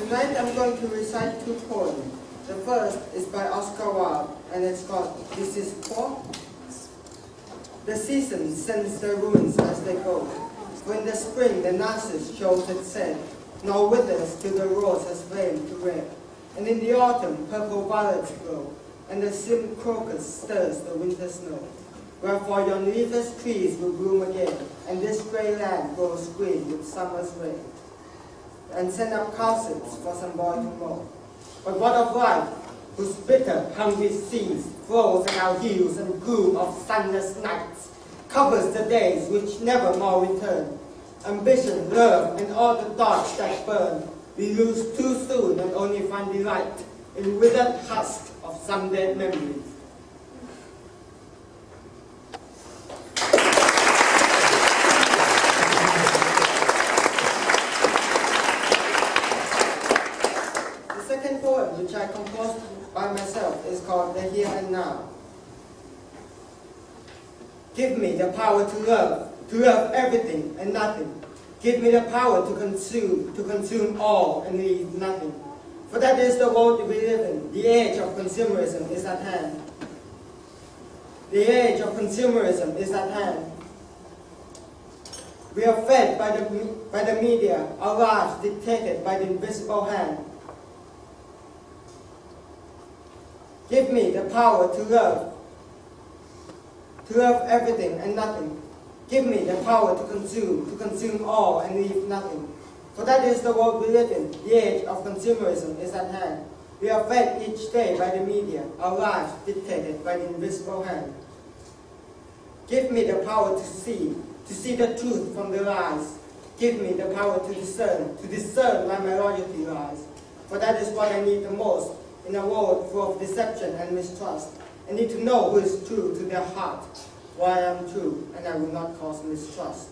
Tonight I'm going to recite two poems. The first is by Oscar Wilde, and it's called This Is Fall. The season sends their ruins as they go, for in the spring the narcissus shows its scent, nor withers till the rose has flamed to red. And in the autumn purple violets grow, and the sim crocus stirs the winter snow. Wherefore yon leafless trees will bloom again, and this grey land grows green with summer's rain. And send up cowslips for some boy to mow. But what of life, whose bitter, hungry seas flows at our heels and gloom of sunless nights, covers the days which never more return. Ambition, love, and all the thoughts that burn, we lose too soon and only find delight in withered husk of some dead memories. Which I composed by myself is called The Here and Now. Give me the power to love everything and nothing. Give me the power to consume all and leave nothing. For that is the world we live in. The age of consumerism is at hand. The age of consumerism is at hand. We are fed by the media, our lives dictated by the invisible hand. Give me the power to love everything and nothing. Give me the power to consume all and leave nothing. For that is the world we live in. The age of consumerism is at hand. We are fed each day by the media, our lives dictated by the invisible hand. Give me the power to see the truth from the lies. Give me the power to discern where my loyalty lies. For that is what I need the most. In a world full of deception and mistrust, I need to know who is true to their heart, for I am true and I will not cause mistrust.